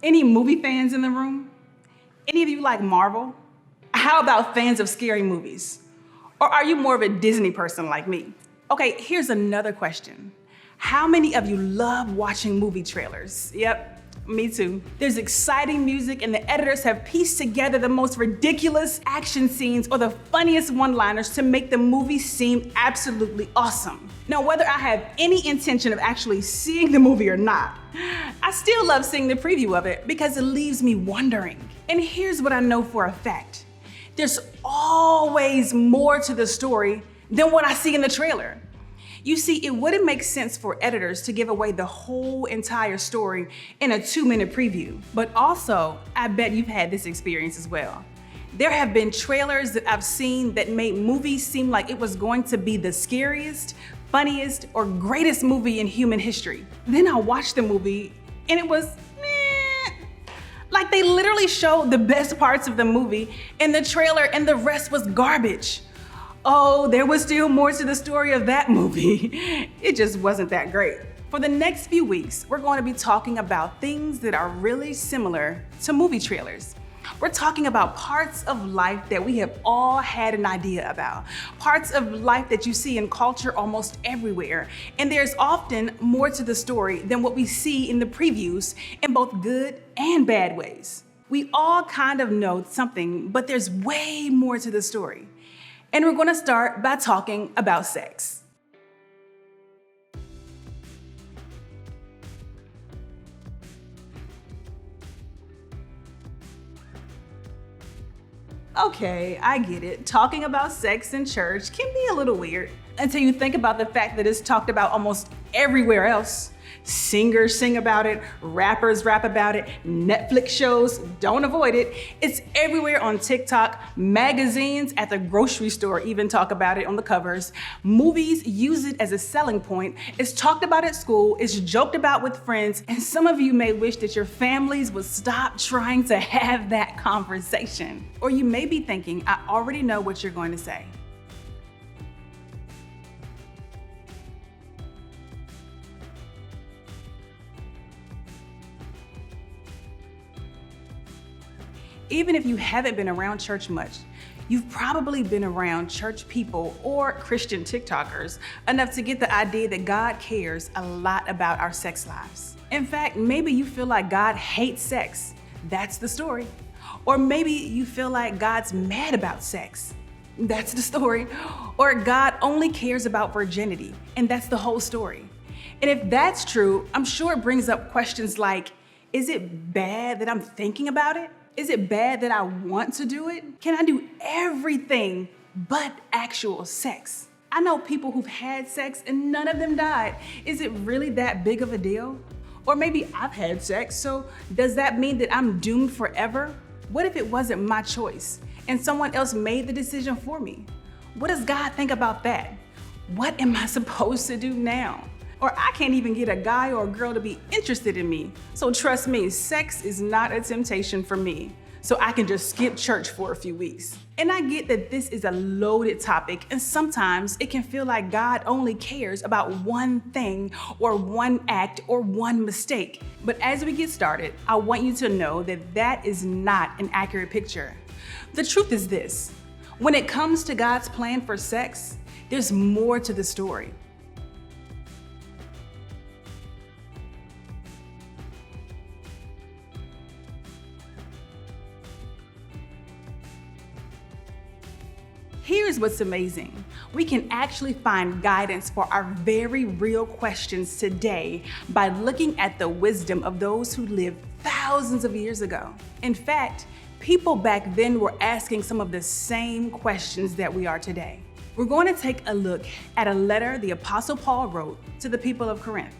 Any movie fans in the room? Any of you like Marvel? How about fans of scary movies? Or are you more of a Disney person like me? Okay, here's another question. How many of you love watching movie trailers? Yep, me too. There's exciting music and the editors have pieced together the most ridiculous action scenes or the funniest one-liners to make the movie seem absolutely awesome. Now, whether I have any intention of actually seeing the movie or not, I still love seeing the preview of it because it leaves me wondering. And here's what I know for a fact. There's always more to the story than what I see in the trailer. You see, it wouldn't make sense for editors to give away the whole entire story in a 2-minute preview. But also, I bet you've had this experience as well. There have been trailers that I've seen that made movies seem like it was going to be the scariest, funniest, or greatest movie in human history. Then I watched the movie and it was meh. Like they literally showed the best parts of the movie in the trailer and the rest was garbage. Oh, there was still more to the story of that movie. It just wasn't that great. For the next few weeks, we're going to be talking about things that are really similar to movie trailers. We're talking about parts of life that we have all had an idea about, parts of life that you see in culture almost everywhere. And there's often more to the story than what we see in the previews in both good and bad ways. We all kind of know something, but there's way more to the story. And we're gonna start by talking about sex. Okay, I get it. Talking about sex in church can be a little weird until you think about the fact that it's talked about almost everywhere else. Singers sing about it, rappers rap about it, Netflix shows, don't avoid it. It's everywhere on TikTok, magazines at the grocery store even talk about it on the covers. Movies use it as a selling point. It's talked about at school, it's joked about with friends, and some of you may wish that your families would stop trying to have that conversation. Or you may be thinking, I already know what you're going to say. Even if you haven't been around church much, you've probably been around church people or Christian TikTokers enough to get the idea that God cares a lot about our sex lives. In fact, maybe you feel like God hates sex. That's the story. Or maybe you feel like God's mad about sex. That's the story. Or God only cares about virginity, and that's the whole story. And if that's true, I'm sure it brings up questions like, is it bad that I'm thinking about it? Is it bad that I want to do it? Can I do everything but actual sex? I know people who've had sex and none of them died. Is it really that big of a deal? Or maybe I've had sex, so does that mean that I'm doomed forever? What if it wasn't my choice and someone else made the decision for me? What does God think about that? What am I supposed to do now? Or I can't even get a guy or a girl to be interested in me. So trust me, sex is not a temptation for me. So I can just skip church for a few weeks. And I get that this is a loaded topic and sometimes it can feel like God only cares about one thing or one act or one mistake. But as we get started, I want you to know that that is not an accurate picture. The truth is this, when it comes to God's plan for sex, there's more to the story. Here's what's amazing. We can actually find guidance for our very real questions today by looking at the wisdom of those who lived thousands of years ago. In fact, people back then were asking some of the same questions that we are today. We're going to take a look at a letter the Apostle Paul wrote to the people of Corinth.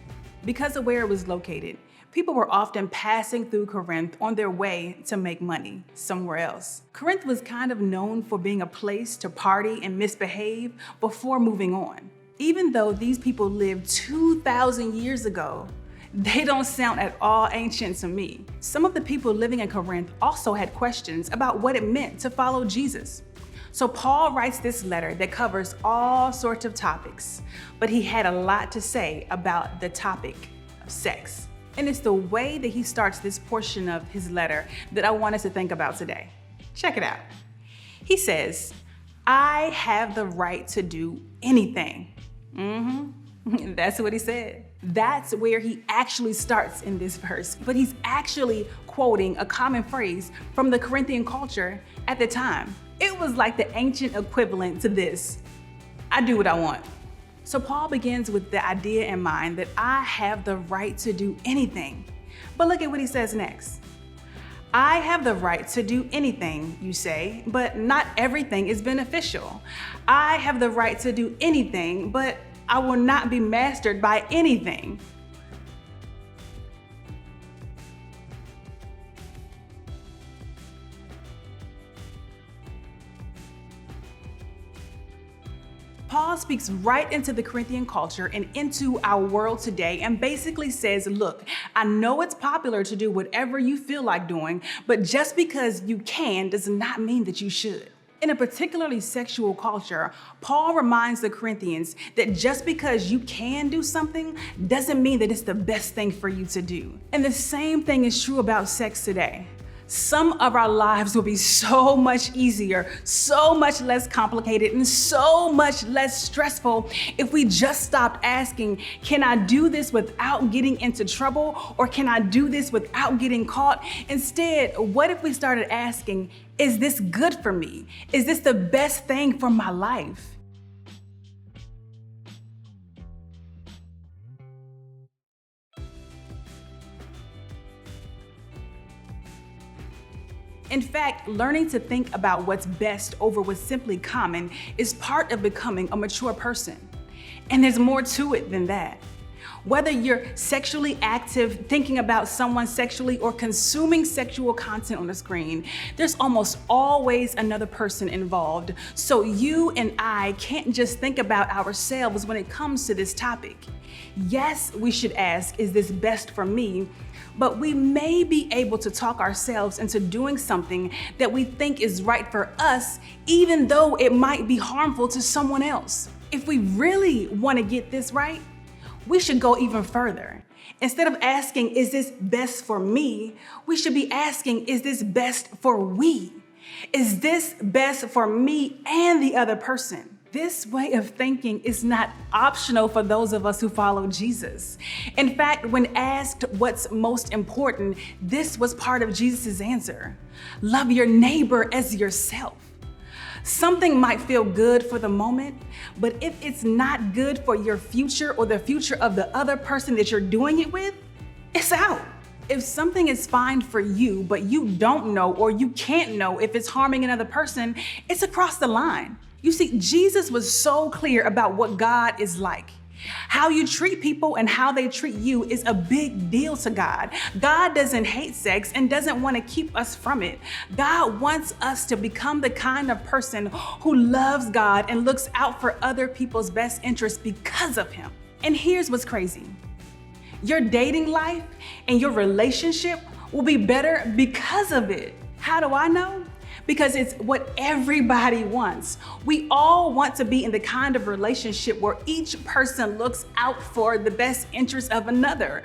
Because of where it was located, people were often passing through Corinth on their way to make money somewhere else. Corinth was kind of known for being a place to party and misbehave before moving on. Even though these people lived 2,000 years ago, they don't sound at all ancient to me. Some of the people living in Corinth also had questions about what it meant to follow Jesus. So Paul writes this letter that covers all sorts of topics, but he had a lot to say about the topic of sex. And it's the way that he starts this portion of his letter that I want us to think about today. Check it out. He says, I have the right to do anything. That's what he said. That's where he actually starts in this verse. But he's actually quoting a common phrase from the Corinthian culture at the time. It was like the ancient equivalent to this: I do what I want. So Paul begins with the idea in mind that I have the right to do anything. But look at what he says next. I have the right to do anything, you say, but not everything is beneficial. I have the right to do anything, but I will not be mastered by anything. Paul speaks right into the Corinthian culture and into our world today and basically says, look, I know it's popular to do whatever you feel like doing, but just because you can does not mean that you should. In a particularly sexual culture, Paul reminds the Corinthians that just because you can do something doesn't mean that it's the best thing for you to do. And the same thing is true about sex today. Some of our lives will be so much easier, so much less complicated, and so much less stressful if we just stopped asking, can I do this without getting into trouble? Or can I do this without getting caught? Instead, what if we started asking, is this good for me? Is this the best thing for my life? In fact, learning to think about what's best over what's simply common is part of becoming a mature person. And there's more to it than that. Whether you're sexually active, thinking about someone sexually, or consuming sexual content on the screen, there's almost always another person involved. So you and I can't just think about ourselves when it comes to this topic. Yes, we should ask, is this best for me? But we may be able to talk ourselves into doing something that we think is right for us, even though it might be harmful to someone else. If we really want to get this right, we should go even further. Instead of asking, is this best for me? We should be asking, is this best for we? Is this best for me and the other person? This way of thinking is not optional for those of us who follow Jesus. In fact, when asked what's most important, this was part of Jesus' answer. Love your neighbor as yourself. Something might feel good for the moment, but if it's not good for your future or the future of the other person that you're doing it with, it's out. If something is fine for you, but you don't know or you can't know if it's harming another person, it's across the line. You see, Jesus was so clear about what God is like. How you treat people and how they treat you is a big deal to God. God doesn't hate sex and doesn't want to keep us from it. God wants us to become the kind of person who loves God and looks out for other people's best interests because of Him. And here's what's crazy. Your dating life and your relationship will be better because of it. How do I know? Because it's what everybody wants. We all want to be in the kind of relationship where each person looks out for the best interest of another.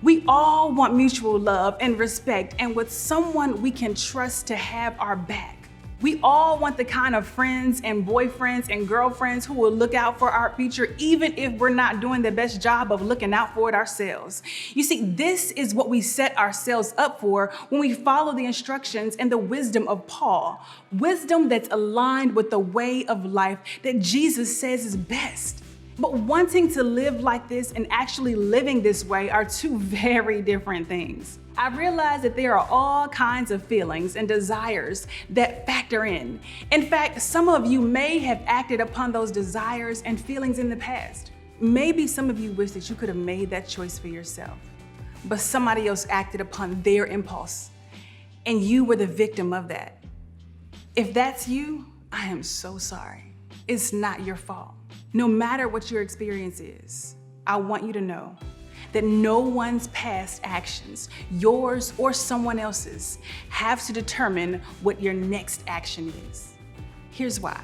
We all want mutual love and respect and with someone we can trust to have our back. We all want the kind of friends and boyfriends and girlfriends who will look out for our future, even if we're not doing the best job of looking out for it ourselves. You see, this is what we set ourselves up for when we follow the instructions and the wisdom of Paul. Wisdom that's aligned with the way of life that Jesus says is best. But wanting to live like this and actually living this way are two very different things. I realize that there are all kinds of feelings and desires that factor in. In fact, some of you may have acted upon those desires and feelings in the past. Maybe some of you wish that you could have made that choice for yourself, but somebody else acted upon their impulse, and you were the victim of that. If that's you, I am so sorry. It's not your fault. No matter what your experience is, I want you to know that no one's past actions, yours or someone else's, have to determine what your next action is. Here's why.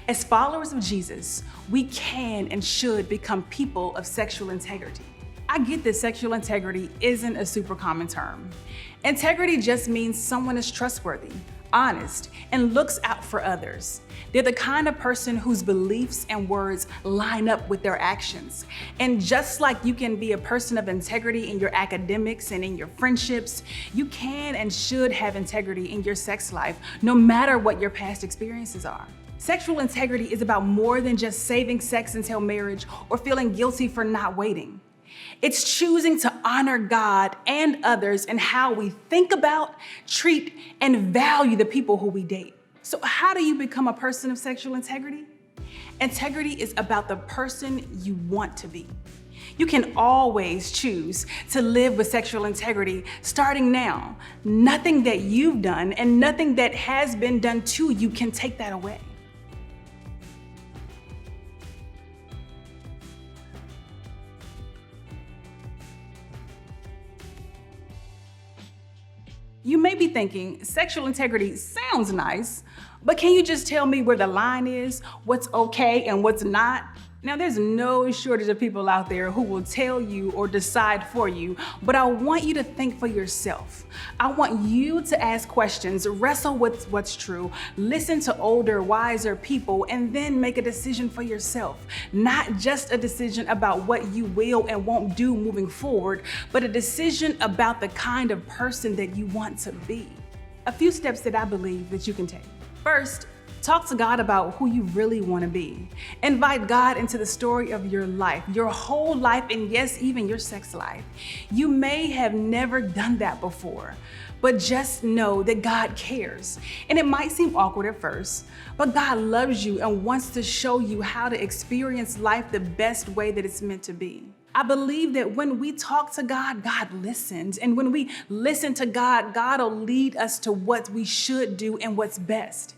As followers of Jesus, we can and should become people of sexual integrity. I I get that sexual integrity isn't a super common term. Integrity just means someone is trustworthy, honest, and looks out for others. They're the kind of person whose beliefs and words line up with their actions. And just like you can be a person of integrity in your academics and in your friendships, you can and should have integrity in your sex life, no matter what your past experiences are. Sexual integrity is about more than just saving sex until marriage or feeling guilty for not waiting. It's choosing to honor God and others in how we think about, treat, and value the people who we date. So how do you become a person of sexual integrity? Integrity is about the person you want to be. You can always choose to live with sexual integrity starting now. Nothing that you've done and nothing that has been done to you can take that away. You may be thinking, sexual integrity sounds nice, but can you just tell me where the line is, what's okay and what's not? Now, there's no shortage of people out there who will tell you or decide for you, but I want you to think for yourself. I want you to ask questions, wrestle with what's true, listen to older, wiser people, and then make a decision for yourself. Not just a decision about what you will and won't do moving forward, but a decision about the kind of person that you want to be. A few steps that I believe that you can take. First, talk to God about who you really want to be. Invite God into the story of your life, your whole life, and yes, even your sex life. You may have never done that before, but just know that God cares. And it might seem awkward at first, but God loves you and wants to show you how to experience life the best way that it's meant to be. I believe that when we talk to God, God listens. And when we listen to God, God will lead us to what we should do and what's best.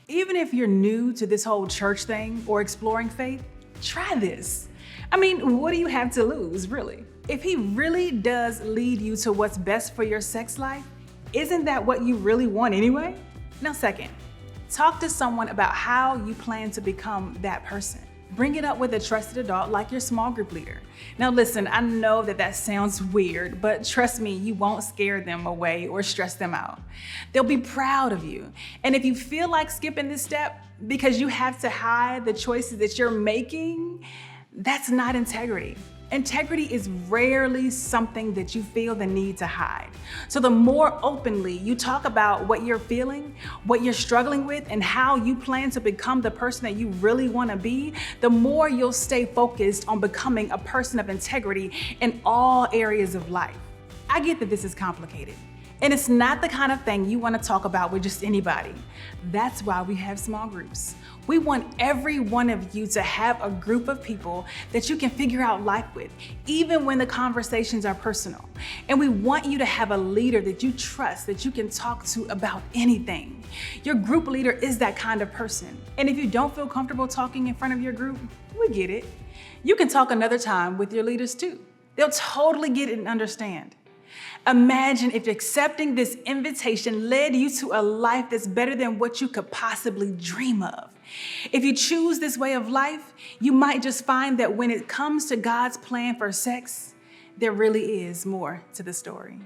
Even if you're new to this whole church thing or exploring faith, try this. I mean, what do you have to lose, really? If He really does lead you to what's best for your sex life, isn't that what you really want anyway? Now, second, talk to someone about how you plan to become that person. Bring it up with a trusted adult like your small group leader. Now listen, I know that sounds weird, but trust me, you won't scare them away or stress them out. They'll be proud of you. And if you feel like skipping this step because you have to hide the choices that you're making, that's not integrity. Integrity is rarely something that you feel the need to hide. So the more openly you talk about what you're feeling, what you're struggling with, and how you plan to become the person that you really want to be, the more you'll stay focused on becoming a person of integrity in all areas of life. I get that this is complicated, and it's not the kind of thing you want to talk about with just anybody. That's why we have small groups. We want every one of you to have a group of people that you can figure out life with, even when the conversations are personal. And we want you to have a leader that you trust, that you can talk to about anything. Your group leader is that kind of person. And if you don't feel comfortable talking in front of your group, we get it. You can talk another time with your leaders too. They'll totally get it and understand. Imagine if accepting this invitation led you to a life that's better than what you could possibly dream of. If you choose this way of life, you might just find that when it comes to God's plan for sex, there really is more to the story.